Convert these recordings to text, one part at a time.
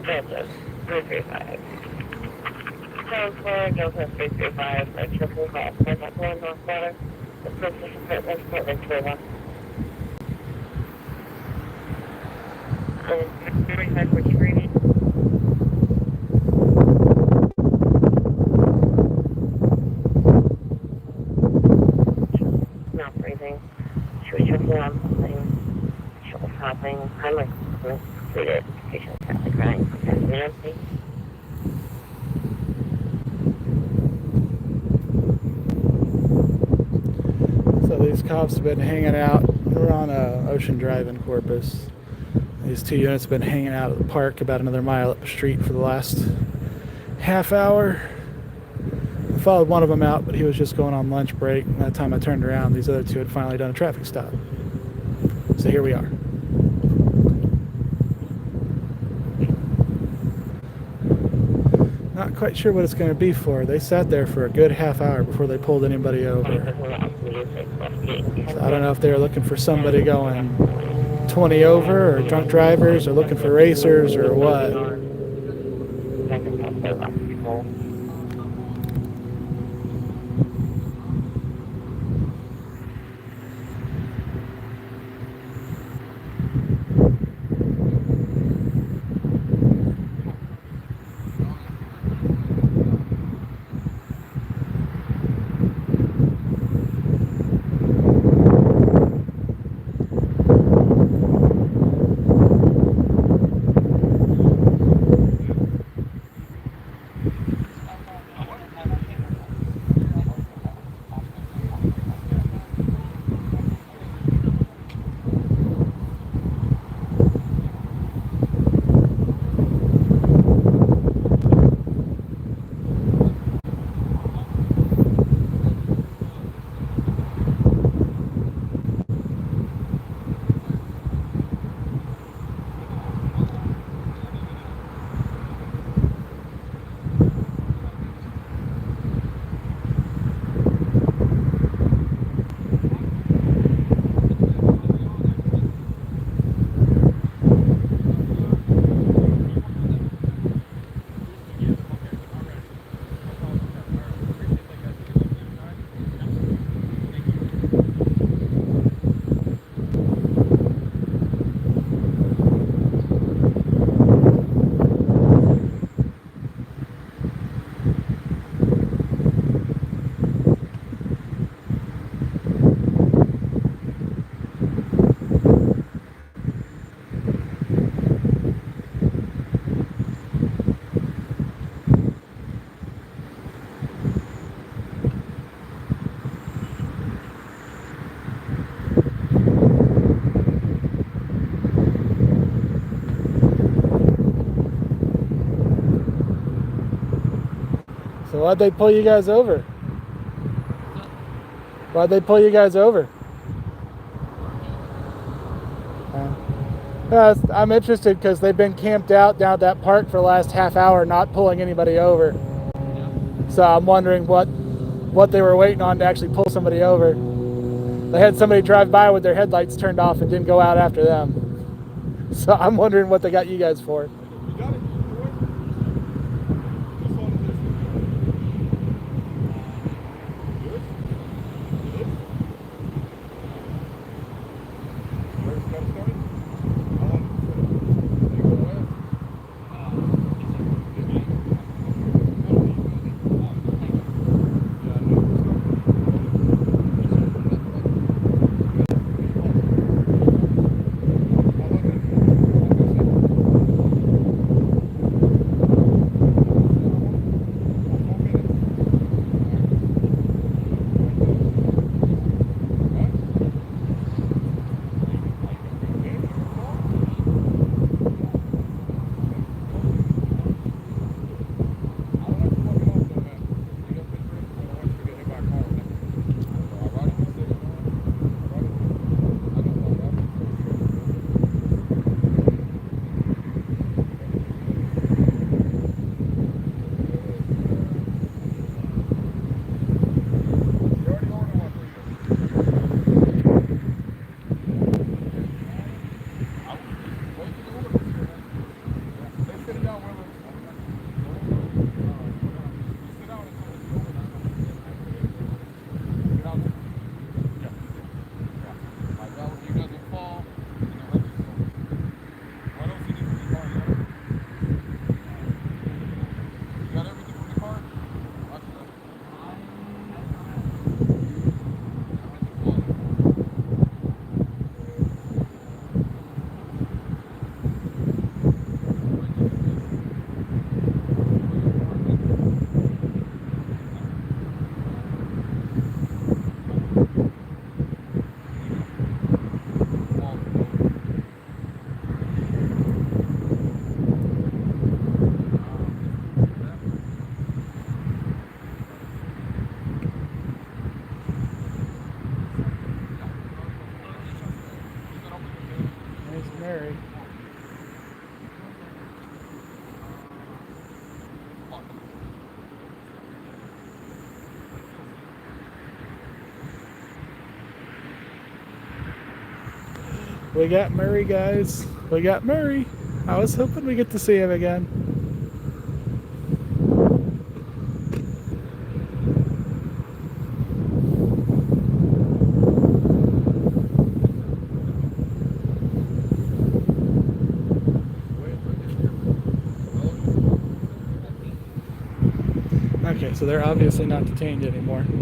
Kansas, 335. Transport, Delta 335, a triple hot, North Water, the Princess Apartments, Portland, Florida. 35, 14 rating. Not breathing. Should we check in on something? Shoulder popping, Heimlich completed. Patient currently crying. Nancy. So these cops have been hanging out. We're on Ocean Drive in Corpus. These two units have been hanging out at the park about another mile up the street for the last half hour. I followed one of them out, but he was just going on lunch break. And by the time I turned around, these other two had finally done a traffic stop. So here we are. Not quite sure what it's going to be for. They sat there for a good half hour before they pulled anybody over. So I don't know if they were looking for somebody going 20 over, or drunk drivers, or looking for racers, or what. So why'd they pull you guys over? Why'd they pull you guys over? I'm interested because they've been camped out down at that park for the last half hour, not pulling anybody over. So I'm wondering what they were waiting on to actually pull somebody over. They had somebody drive by with their headlights turned off and didn't go out after them. So I'm wondering what they got you guys for. Murray. We got Murray, guys. We got Murray. I was hoping we get to see him again. Okay, so they're obviously not detained anymore. Can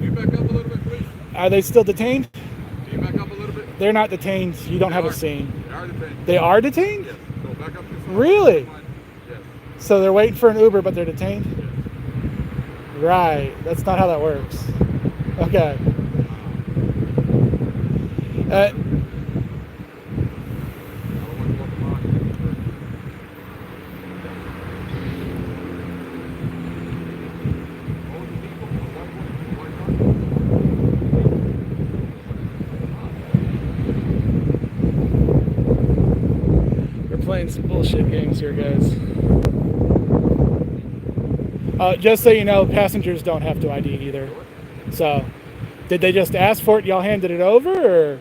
you back up a little bit, please? Are they still detained? Can you back up a little bit? They're not detained. You don't have a scene. They are detained. They are detained? Yes. So back up this side. Really? Yes. So they're waiting for an Uber, but they're detained? Yes. Right. That's not how that works. Okay. I don't want to walk them on. Oh, the people. We're playing some bullshit games here, guys. Just so you know, passengers don't have to ID either. So, did they just ask for it, y'all handed it over, or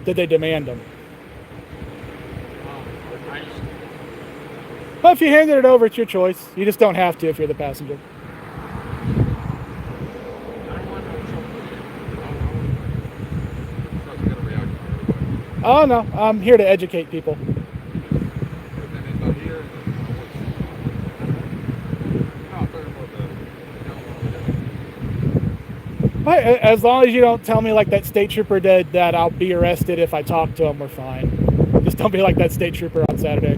did they demand them? Well, if you handed it over, it's your choice. You just don't have to if you're the passenger. Oh, no. I'm here to educate people. As long as you don't tell me like that state trooper did that I'll be arrested if I talk to him, we're fine. Just don't be like that state trooper on Saturday.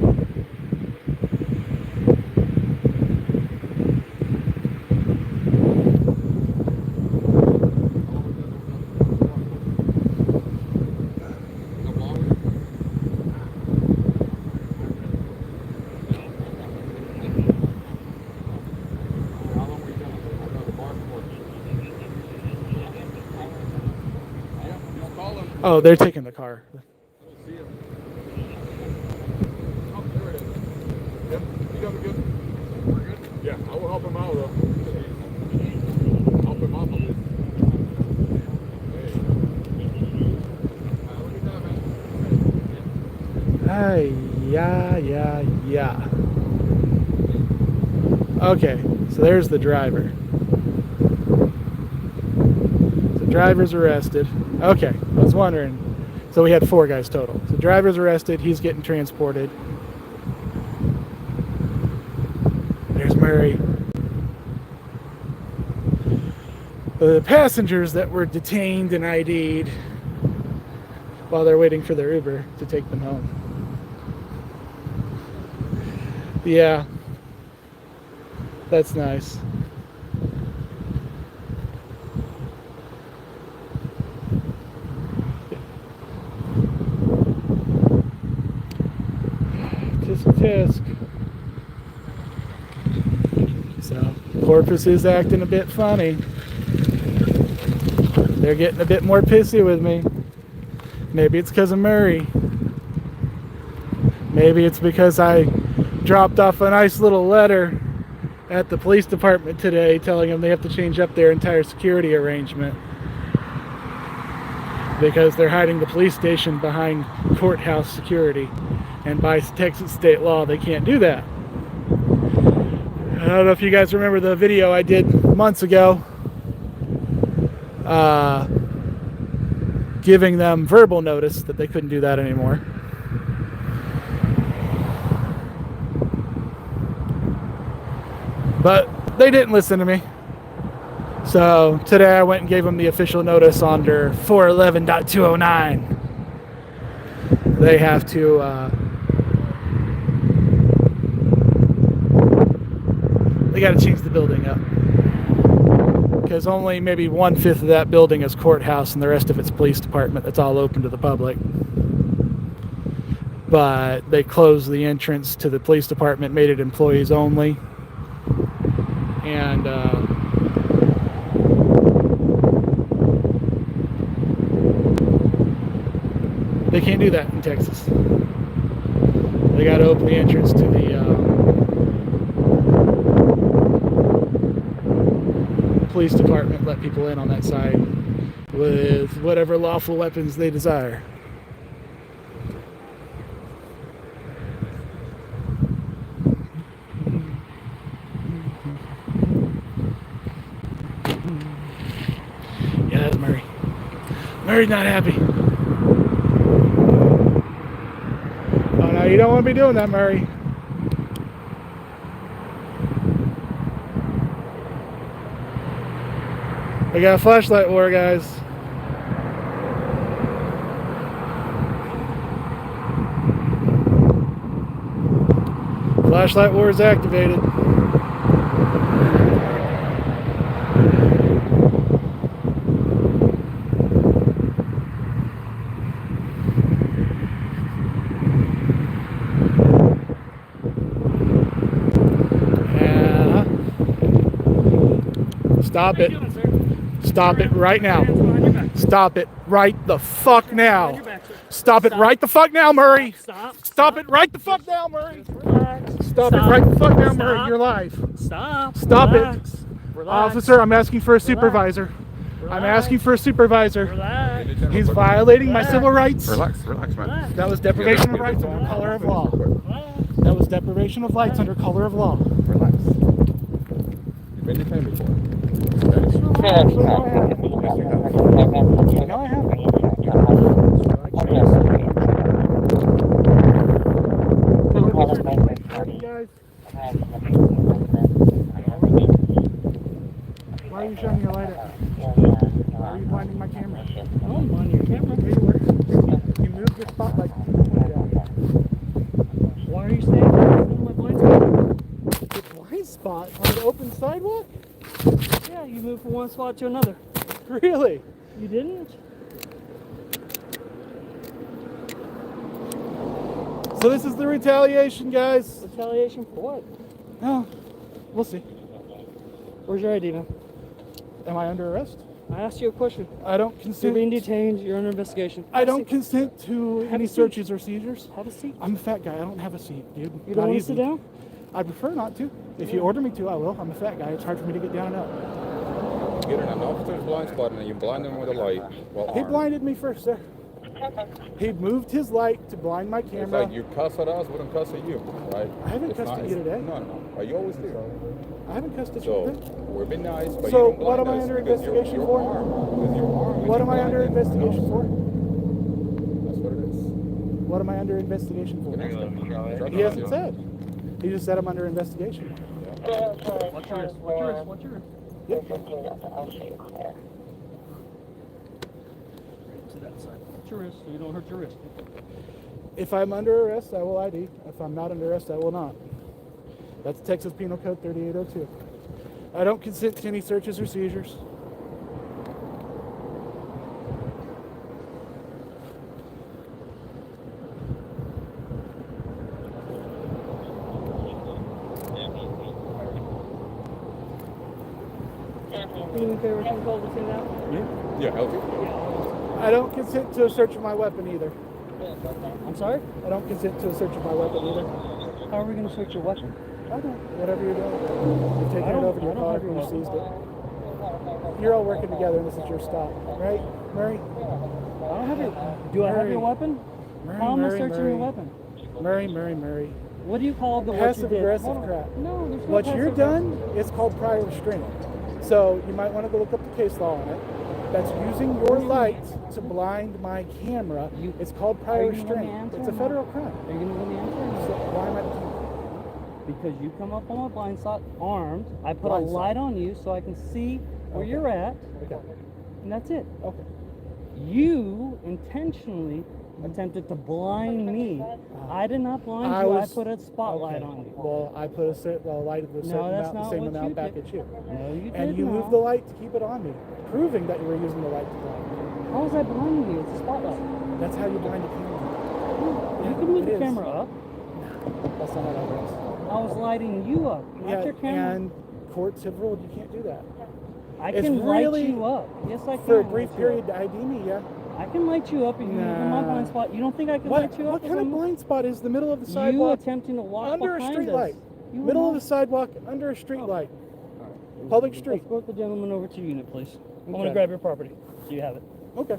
Oh, they're taking the car. Yeah, I will help him out though. Help him out a little. Hey. Yeah. Okay, so there's the driver. The driver's arrested. Okay, I was wondering. So we had 4 guys total. So the driver's arrested. He's getting transported. There's Murray. The passengers that were detained and ID'd while they're waiting for their Uber to take them home. Yeah. That's nice. Tisk. So, Corpus is acting a bit funny. They're getting a bit more pissy with me. Maybe it's because of Murray. Maybe it's because I dropped off a nice little letter at the police department today telling them they have to change up their entire security arrangement because they're hiding the police station behind courthouse security. And by Texas state law, they can't do that. I don't know if you guys remember the video I did months ago giving them verbal notice that they couldn't do that anymore. But they didn't listen to me. So today I went and gave them the official notice under 411.209. They have to they got to change the building up because only maybe 1/5 of that building is courthouse and the rest of it's police department. That's all open to the public. But they closed the entrance to the police department, made it employees only, and They can't do that in Texas. They got to open the entrance to the police department, let people in on that side with whatever lawful weapons they desire. Yeah, that's Murray. Murray's not happy. Oh no, you don't want to be doing that, Murray. We got a flashlight war, guys. Flashlight war is activated. Stop it. Stop it right now. Stop it right the fuck now. Stop it right the fuck now, Murray. Stop it right the fuck now, Murray. Stop it right the fuck now, Murray. You're live. Stop it. Officer, I'm asking for a supervisor. I'm asking for a supervisor. He's violating my civil rights. Relax, man. That was deprivation of rights under color of law. That was deprivation of rights under color of law. Relax. You've been detained before. No, I haven't. Why are you shining your light at me? Why are you blinding my camera? I don't mind your camera. You moved your spotlight. Why are you staying on my blind spot? The blind spot on the open sidewalk? Yeah, you moved from one spot to another. Really? You didn't? So this is the retaliation, guys. Retaliation for what? Oh, we'll see. Where's your ID, man? Am I under arrest? I asked you a question. I don't You're consent. being detained. You're under investigation. I don't consent to Have any a seat. searches or seizures. Have a seat. I'm a fat guy. I don't have a seat, dude. You don't want to sit down? I prefer not to. If you order me to, I will. I'm a fat guy. It's hard for me to get down and up. You're in an officer's blind spot and you blind them with a light. Well, He blinded me first, sir. He moved his light to blind my It's camera. like you cuss at us, we don't cuss at you, right? I haven't It's cussed at nice. you today. No. Are you always do? I haven't cussed at you So, today. we're being nice, but So, you don't what blind am I us under because investigation your for? arm. Because your arm. What am I under investigation for? That's what it is. What am I under investigation for? He hasn't said. He just said I'm under investigation. What's yours? What's yours? Yep. To that side. What's your wrist so you don't hurt your wrist? If I'm under arrest, I will ID. If I'm not under arrest, I will not. That's Texas Penal Code 3802. I don't consent to any searches or seizures. Can you do me a favor? Can you call this in now? Yeah, healthy. I don't consent to a search of my weapon either. I'm sorry? I don't consent to a search of my weapon either. How are we going to search your weapon? I don't. Whatever you're doing. You've taken it over to your car have your and you weapon. seized it. You're all working together and this is your stop, right? Murray? I don't have your... Do I have your weapon? Murray, How am I Murray, searching Murray. your weapon? Murray. What do you call the what you Passive did? aggressive Hold on. crap. No, there's no What you're passive done is called prior restraint. So you might want to go look up the case law on it. That's using your light to blind my camera. It's called Are prior you gonna let me restraint. answer It's a or not? federal crime. Are you going to let me answer? So why am I detained? Because you come up on my blind spot armed. I put Blind a spot. light on you so I can see where Okay. you're at, Okay. and that's it. Okay. You intentionally attempted to blind me. I did not blind I you. was- I put a spotlight Okay. on you. Well, I put a light of a certain No, that's amount, the not same what amount you back did. at you. No, you And did you not. moved the light to keep it on me, proving that you were using the light to blind me. How was I blinding you? It's a spotlight. That's how you blind a camera. You can move it the is. camera up. That's not how that works. I was lighting you up, not your camera. and courts have ruled you can't do that. I it's can really- light you up. Yes, I can. For a brief light you up. period to ID me, yeah. I can light you up if you in my blind spot. You don't think I can light you up? What kind of blind spot is the middle of the You sidewalk attempting to walk under a behind street us. light? You Middle were of the not- sidewalk under a street light. Public street. Escort the gentleman over to unit, please. I'm going Okay. to grab your property so you have it. Okay.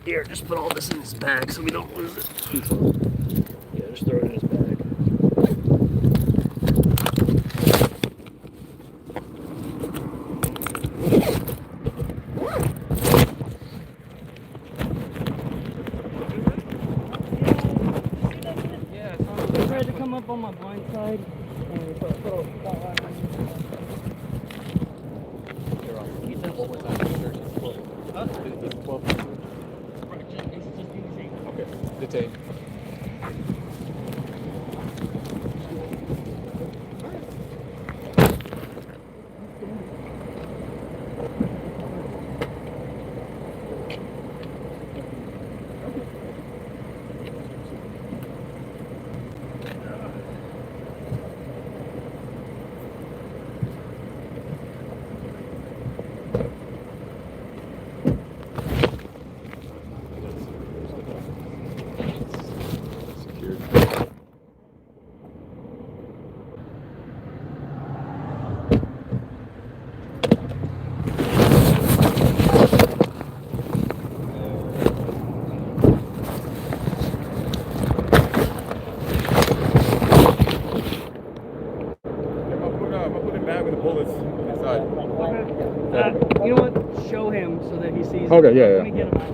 Here, just put all this in his bag so we don't lose it. Yeah, just throw it in his bag. Yeah, he tried to come up on my blind side. And we put a spotlight on you. Huh? Okay, detained. You know what? Show him so that he sees. Okay, yeah, Let me get him out.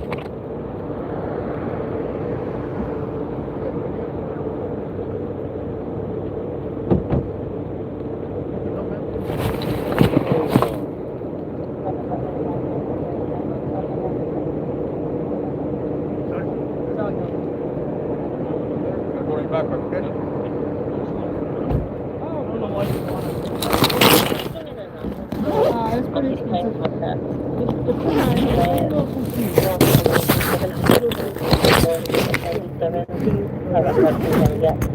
Going back, okay? I don't know what you want. It's pretty expensive.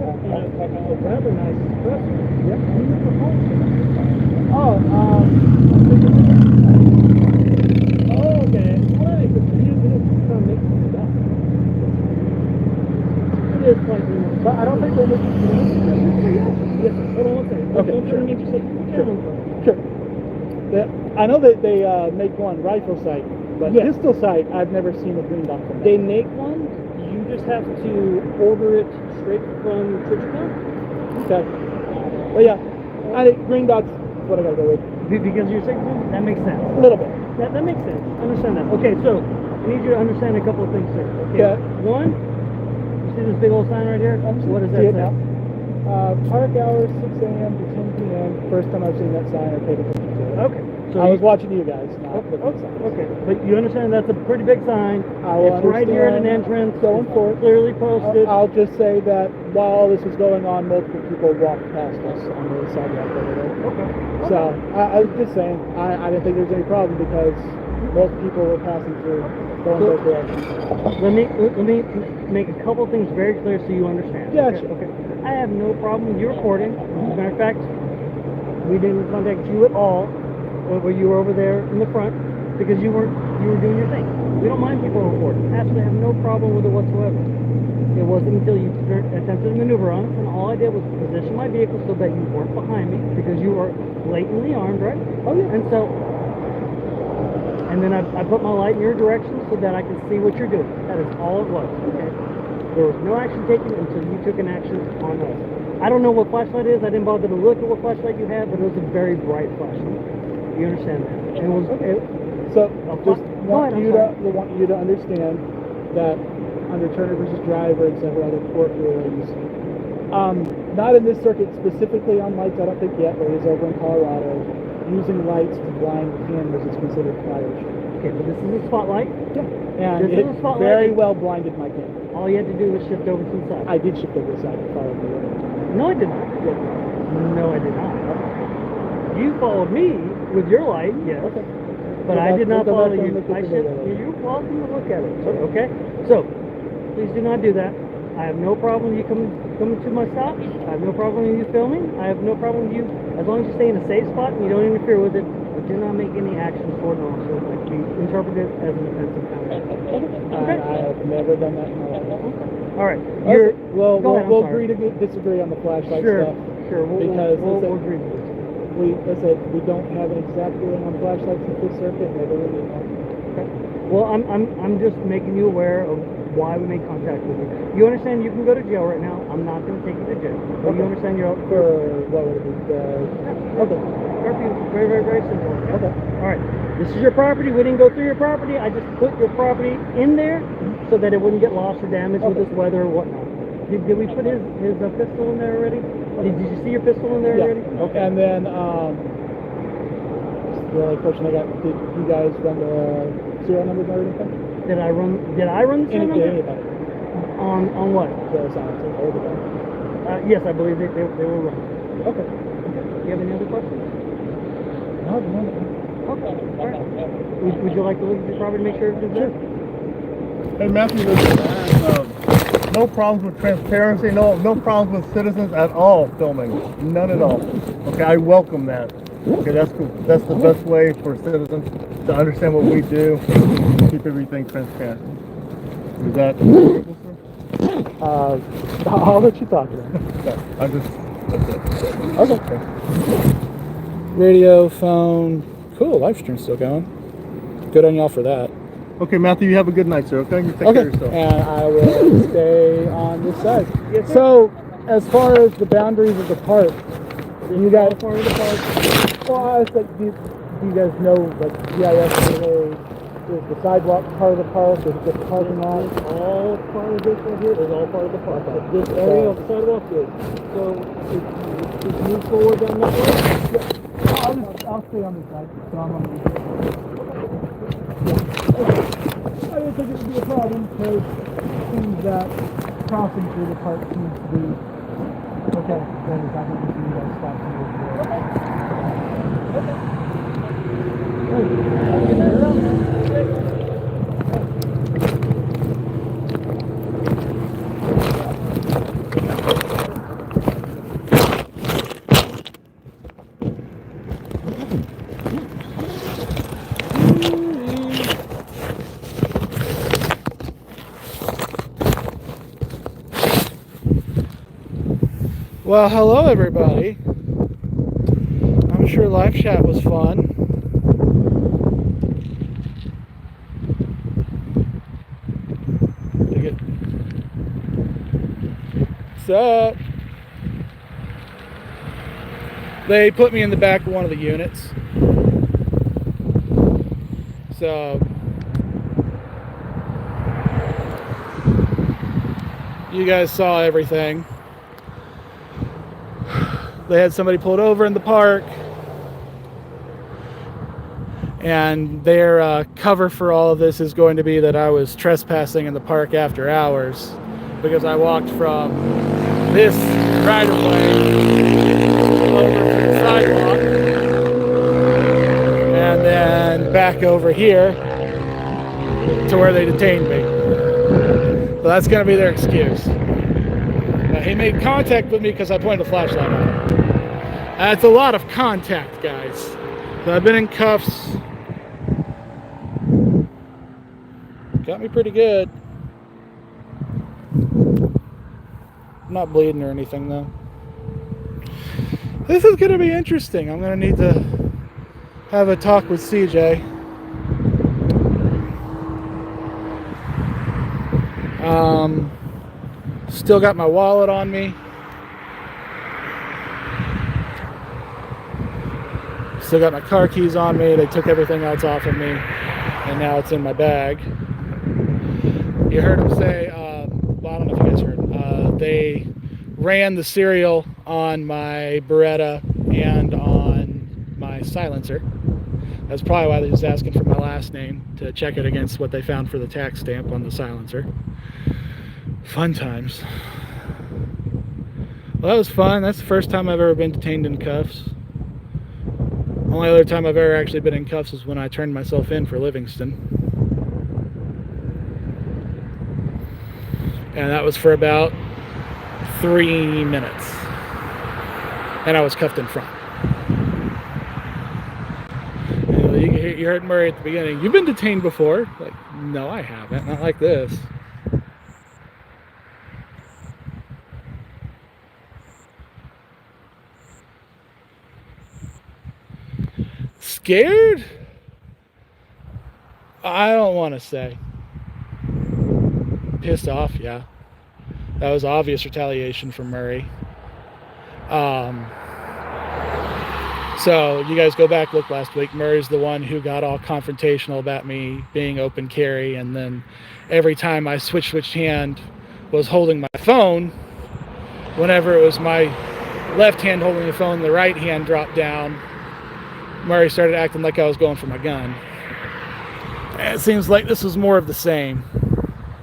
Rather nice espresso. Oh, Oh, okay. Right, but you kind of make it up. It is slightly more. but I don't think they make Yes, hold on one second. Okay, Don't try to make yourself Sure. I know that they make one rifle sight, but Yes. pistol sight, I've never seen a green dot from that. They make one. You just have to order it straight from Trijicon. Okay. But yeah, I think green dot's what I gotta go with. Because you're saying that makes sense. A little bit. That makes sense. I understand that. Okay, so I need you to understand a couple of things, sir. Okay. One, you see this big old sign right here? What does that See it say? now? Park hours 6 a.m. to 10 p.m. First time I've seen that sign, I paid attention to it. Okay. So I was watching you guys, not Okay, looking at signs. okay, but you understand that's a pretty big sign. I will It's right here at an understand. entrance. Going It's for it. clearly posted. I'll just say that while this was going on, multiple people walked past us on the sidewalk over there. Okay. So I was just saying, I didn't think there was any problem because most people were passing through, going both directions. Let me make a couple things very clear so you understand. Gotcha. Okay. I have no problem with you recording. As a matter of fact, we didn't contact you at all when you were over there in the front because you were doing your thing. We don't mind people recording. Absolutely have no problem with it whatsoever. It wasn't until you attempted to maneuver on us, and all I did was position my vehicle so that you weren't behind me because you were blatantly armed, right? Oh yeah. And then I put my light in your direction so that I can see what you're doing. That is all it was, okay? There was no action taken until you took an action on us. I don't know what flashlight it is. I didn't bother to look at what flashlight you had, but it was a very bright flashlight. You understand that? And it was, So just What? want you to understand that under Turner versus Driver and several other court rulings, not in this circuit specifically on lights, I don't think yet, but it is over in Colorado. Using lights to blind cameras is considered violation. okay, but this is a spotlight. And This is it a spotlight. very well blinded my camera. All you had to do was shift over to the side. I did shift over the side and followed me. No, I did not. No, I did not. You followed me with your light, yes. Okay. But Go I back- did not go back follow and you. look at I the shift. video. You're welcome to look at it. Okay. So please do not do that. I have no problem with you coming to my stop. I have no problem with you filming. I have no problem with you as long as you stay in a safe spot and you don't interfere with it. but do not make any actions toward an officer that could be interpreted as an offensive conduct. I have never done that in my life. All right. Okay, well, Go ahead, I'm we'll sorry. agree to disagree on the flashlight Sure, stuff. sure. Because We'll agree with this. we don't have an exact ruling on flashlights in this circuit. Maybe we need one. Okay. Well, I'm just making you aware of why we made contact with you. You understand you can go to jail right now. I'm not going to take you to jail. But you understand you're up For what would it be? Okay. curfew. Very, very, very simple. Okay. All right. This is your property. We didn't go through your property. I just put your property in there so that it wouldn't get lost or damaged with this weather or whatnot. Did we put his pistol in there already? Did you see your pistol in there Yeah. already? Okay. And then the only question I got: did you guys run the serial numbers or anything? Did I run the serial number? Anybody? On what? The silencer or the gun? Yes, I believe they were run. Okay. Do you have any other questions? No, no. Okay. All right. Would you like to look at your property to make sure everything's there? Hey Matthew, listen, no problems with transparency, no problems with citizens at all filming, none at all. Okay, I welcome that. Okay, that's cool. That's the best way for citizens to understand what we do, keep everything transparent. Is that agreeable, sir? I'll let you talk to them. Okay, that's it. Okay. Radio, phone. Cool, live stream's still going. Good on y'all for that. Okay, Matthew, you have a good night, sir. Okay, you take care of yourself. And I will stay on this side. Yes, sir. So, as far as the boundaries of the park, you guys part of the park. Well, I was like, do you guys know, like, GIS, is the sidewalk part of the park? Is it just the parking lot? All part of this right here is all part of the park. Okay. This area of the sidewalk is. So if you move forward down that way. I'll stay on this side. So I'm on this side. I didn't think it would be a problem because it seems that crossing through the park seems to be okay. Then it's not going to be that stop Well, hello everybody. I'm sure live chat was fun. Dig it. What's up? They put me in the back of one of the units. So you guys saw everything. They had somebody pulled over in the park, and their cover for all of this is going to be that I was trespassing in the park after hours because I walked from this right-of-way over to the sidewalk and then back over here to where they detained me. So that's going to be their excuse. He made contact with me because I pointed a flashlight at him. That's a lot of contact, guys. So I've been in cuffs. Got me pretty good. I'm not bleeding or anything, though. This is going to be interesting. I'm going to need to have a talk with CJ. Still got my wallet on me. Still got my car keys on me. They took everything else off of me, and now it's in my bag. You heard them say, well, I don't know if you guys heard, they ran the serial on my Beretta and on my silencer. That's probably why they're just asking for my last name to check it against what they found for the tax stamp on the silencer. Fun times. Well, that was fun. That's the first time I've ever been detained in cuffs. Only other time I've ever actually been in cuffs is when I turned myself in for Livingston. And that was for about 3 minutes. And I was cuffed in front. you heard Murray at the beginning. You've been detained before. Like, no, I haven't. Not like this. Scared? I don't want to say. Pissed off, yeah. That was obvious retaliation from Murray. So you guys go back, look last week. Murray's the one who got all confrontational about me being open carry, and then every time I switched which hand was holding my phone, whenever it was my left hand holding the phone, the right hand dropped down, Murray started acting like I was going for my gun. And it seems like this was more of the same.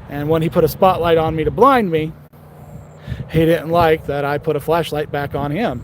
And when he put a spotlight on me to blind me, he didn't like that I put a flashlight back on him.